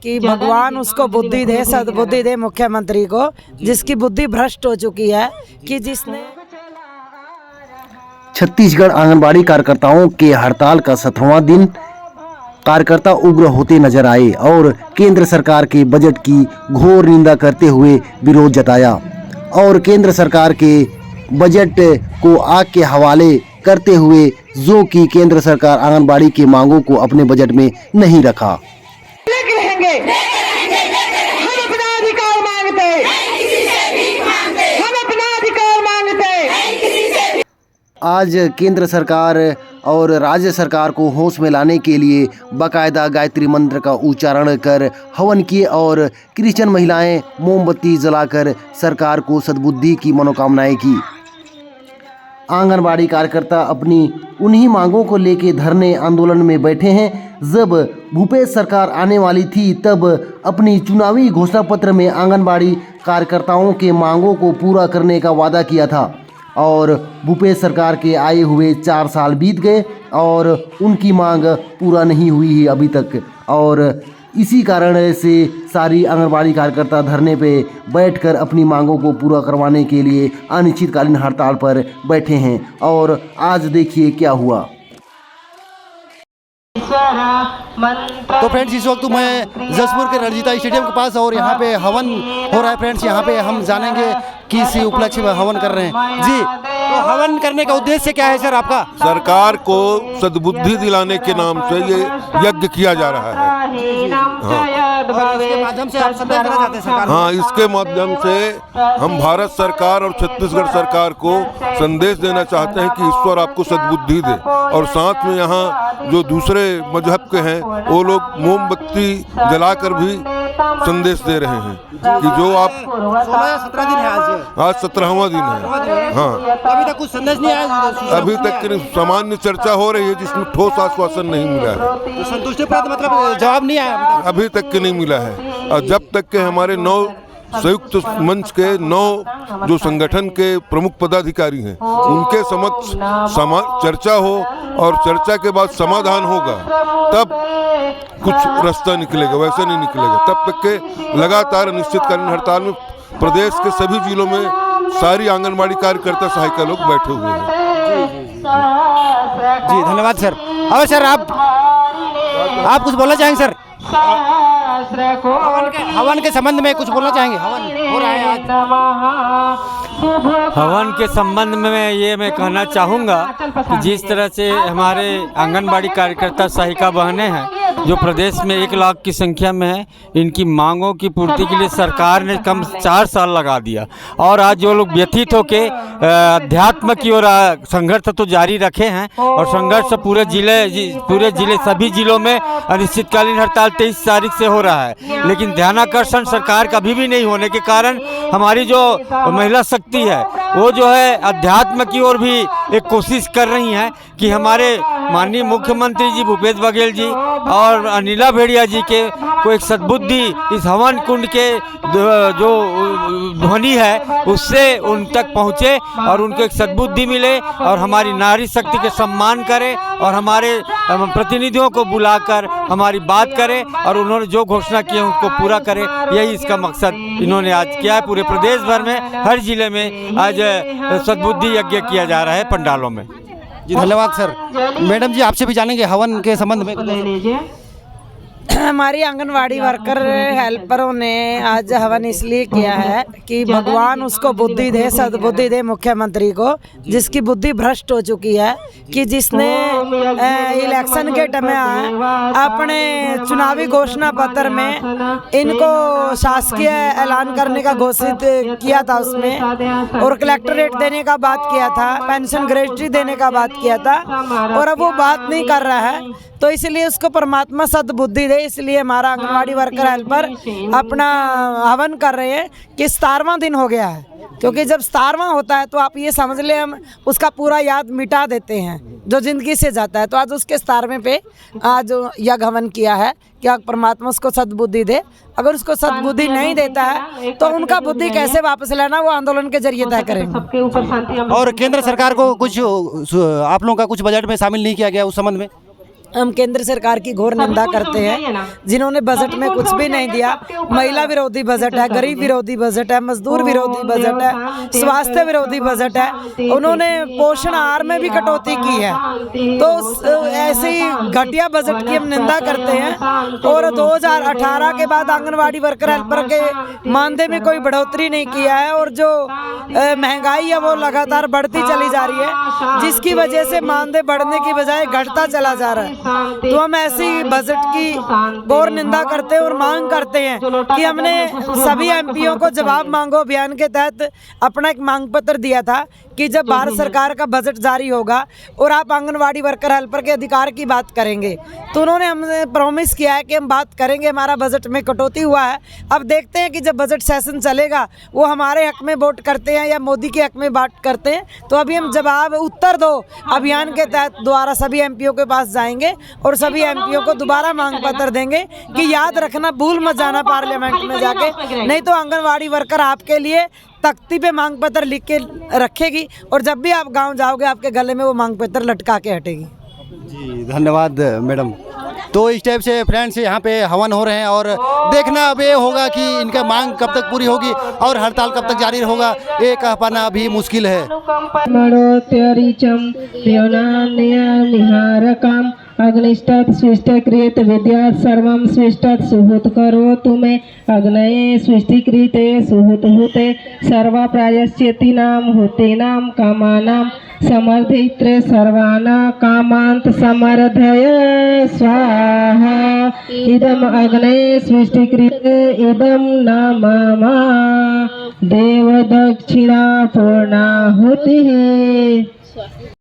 कि भगवान उसको बुद्धि दे, सद्बुद्धि दे मुख्यमंत्री को, जिसकी बुद्धि भ्रष्ट हो चुकी है, कि जिसने छत्तीसगढ़ आंगनबाड़ी कार्यकर्ताओं के हड़ताल का 17वां दिन। कार्यकर्ता उग्र होते नजर आए और केंद्र सरकार के बजट की घोर निंदा करते हुए विरोध जताया और केंद्र सरकार के बजट को आग के हवाले करते हुए जो कि केंद्र सरकार आंगनबाड़ी की मांगों को अपने बजट में नहीं रखा। हम अपना अधिकार मांगते, हम अपना अधिकार मांगते। आज केंद्र सरकार और राज्य सरकार को होश में लाने के लिए बाकायदा गायत्री मंत्र का उच्चारण कर हवन किए और क्रिश्चियन महिलाएं मोमबत्ती जलाकर सरकार को सद्बुद्धि की मनोकामनाएं की। आंगनबाड़ी कार्यकर्ता अपनी उन्हीं मांगों को लेकर धरने आंदोलन में बैठे हैं। जब भूपेश सरकार आने वाली थी तब अपनी चुनावी घोषणा पत्र में आंगनबाड़ी कार्यकर्ताओं के मांगों को पूरा करने का वादा किया था और भूपेश सरकार के आए हुए 4 साल बीत गए और उनकी मांग पूरा नहीं हुई है अभी तक और इसी कारण से सारी आंगनबाड़ी कार्यकर्ता धरने पे बैठकर अपनी मांगों को पूरा करवाने के लिए अनिश्चितकालीन हड़ताल पर बैठे हैं और आज देखिए क्या हुआ। तो फ्रेंड्स इस वक्त मैं जसपुर के रणजीता स्टेडियम के पास और यहाँ पे हवन हो रहा है। फ्रेंड्स यहाँ पे हम जानेंगे किस उपलक्ष्य में हवन कर रहे हैं जी। तो हवन करने का उद्देश्य क्या है सर आपका? सरकार को सद्बुद्धि दिलाने के नाम से ये यज्ञ किया जा रहा है। इसके माध्यम से आप संदेश देना चाहते हैं सरकार? हाँ, इसके माध्यम से हम भारत सरकार और छत्तीसगढ़ सरकार को संदेश देना चाहते हैं कि ईश्वर आपको सद्बुद्धि दे और साथ में यहाँ जो दूसरे मजहब के हैं वो लोग मोमबत्ती जलाकर भी संदेश दे रहे हैं कि जो आप 16 या 17 दिन है आज 17वां दिन है। हाँ, अभी तक कुछ संदेश नहीं आया? अभी तक सामान्य चर्चा हो रही है जिसमें ठोस आश्वासन नहीं मिला है। तो संतुष्टिप्रद मतलब जवाब नहीं आया अभी तक के नहीं मिला है और जब तक के हमारे 9 संयुक्त मंच के 9 जो संगठन के प्रमुख पदाधिकारी हैं उनके समक्ष चर्चा हो और चर्चा के बाद समाधान होगा तब कुछ रास्ता निकलेगा, वैसे नहीं निकलेगा। तब तक के लगातार अनिश्चितकालीन हड़ताल में प्रदेश के सभी जिलों में सारी आंगनबाड़ी कार्यकर्ता सहायिका लोग बैठे हुए हैं। जी धन्यवाद सर। और सर आप कुछ बोलना चाहेंगे सर? हवन के संबंध में कुछ बोलना चाहेंगे? हवन हो रहा है आज। हवन के संबंध में ये मैं कहना चाहूँगा कि जिस तरह से हमारे आंगनबाड़ी कार्यकर्ता सहायिका बहनें हैं जो प्रदेश में 1 लाख की संख्या में है, इनकी मांगों की पूर्ति के लिए सरकार ने कम 4 साल लगा दिया और आज जो लोग व्यथित होकर अध्यात्म की ओर संघर्ष तो जारी रखे हैं और संघर्ष पूरे जिले सभी जिलों में अनिश्चितकालीन हड़ताल 23 तारीख से हो रहा है। लेकिन ध्यानाकर्षण सरकार का भी नहीं होने के कारण हमारी जो महिला शक्ति है वो जो है अध्यात्म की ओर भी एक कोशिश कर रही हैं कि हमारे माननीय मुख्यमंत्री जी भूपेश बघेल जी और अनिला भेड़िया जी के को एक सद्बुद्धि इस हवन कुंड के जो ध्वनि है उससे उन तक पहुँचे और उनको एक सद्बुद्धि मिले और हमारी नारी शक्ति के सम्मान करें और हमारे प्रतिनिधियों को बुलाकर हमारी बात करें और उन्होंने जो घोषणा की है उसको पूरा करें। यही इसका मकसद इन्होंने आज किया है। पूरे प्रदेश भर में हर जिले में आज सद्बुद्धि यज्ञ किया जा रहा है पंडालों में। जी धन्यवाद सर। मैडम जी आपसे भी जानेंगे हवन के संबंध में। हमारी आंगनवाड़ी वर्कर हेल्परों ने आज हवन इसलिए किया है कि भगवान उसको बुद्धि दे, सद्बुद्धि दे मुख्यमंत्री को, जिसकी बुद्धि भ्रष्ट हो चुकी है, कि जिसने इलेक्शन के टाइम अपने चुनावी घोषणा पत्र में इनको शासकीय ऐलान करने का घोषित किया था उसमें और कलेक्टरेट देने का बात किया था, पेंशन ग्रेजुटी देने का बात किया था और अब वो बात नहीं कर रहा है। तो इसलिए उसको परमात्मा सद्बुद्धि दे, इसलिए हमारा आंगनवाड़ी वर्कर हेल्पर अपना हवन कर रहे हैं कि 17वां दिन हो गया है क्योंकि जब 17वां होता है तो आप ये समझ लें हम उसका पूरा याद मिटा देते हैं जो ज़िंदगी से जाता है। तो आज उसके 17वें पे आज यज्ञ हवन किया है कि परमात्मा उसको सद्बुद्धि दे। अगर उसको सद्बुद्धि नहीं देता है तो उनका बुद्धि कैसे वापस लेना वो आंदोलन के जरिए तय करेंगे। और केंद्र सरकार को कुछ आप लोगों का कुछ बजट में शामिल नहीं किया गया उस संबंध में? हम केंद्र सरकार की घोर निंदा करते हैं जिन्होंने बजट में कुछ भी नहीं दिया। महिला विरोधी बजट है, गरीब विरोधी बजट है, मजदूर विरोधी बजट है, स्वास्थ्य विरोधी बजट है। उन्होंने पोषण आहार में भी कटौती की है। तो ऐसे ही घटिया बजट की हम निंदा करते हैं। और 2018 के बाद आंगनवाड़ी वर्कर हेल्पर के मानदेय में कोई बढ़ोतरी नहीं किया है और जो महंगाई है वो लगातार बढ़ती चली जा रही है, जिसकी वजह से मानदेय बढ़ने की बजाय घटता चला जा रहा है। तो हम ऐसी बजट की घोर निंदा करते हैं और मांग करते हैं कि हमने सभी एमपीओ को जवाब मांगो अभियान के तहत अपना एक मांग पत्र दिया था कि जब भारत सरकार का बजट जारी होगा और आप आंगनवाड़ी वर्कर हेल्पर के अधिकार की बात करेंगे, तो उन्होंने हमने प्रॉमिस किया है कि हम बात करेंगे, हमारा बजट में कटौती हुआ है। अब देखते हैं कि जब बजट सेशन चलेगा वो हमारे हक में वोट करते हैं या मोदी के हक में बात करते हैं। तो अभी हम जवाब उत्तर दो अभियान के तहत दोबारा सभी एमपीओ के पास जाएंगे और सभी एमपीओ को दोबारा मांग पत्र देंगे कि याद रखना, भूल मत जाना पार्लियामेंट में जाके, नहीं तो आंगनवाड़ी वर्कर आपके लिए तख्ती पे मांग पत्र लिख के रखेगी और जब भी आप गांव जाओगे आपके गले में वो मांग पत्र लटका के हटेगी। जी धन्यवाद मैडम। तो इस टाइप से फ्रेंड्स यहाँ पे हवन हो रहे हैं और देखना अब ये होगा कि इनका मांग कब तक पूरी होगी और हड़ताल कब तक जारी होगा, ये कह पाना अभी मुश्किल है। अग्निष्टत् स्विष्टक्रियत विद्यात् सर्वं स्विष्टत् सुहूत करोतु मे अग्नये स्विष्टिक्रियते सुहूत हुते सर्वा प्रायश्चित्तिनां हुतीनां कामानां समर्धित्रे सर्वाना कामांत समर्धय स्वाहा इदम अग्नये स्विष्टिक्रियते इदम न मम देव दक्षिणा पूर्णाहुतिः।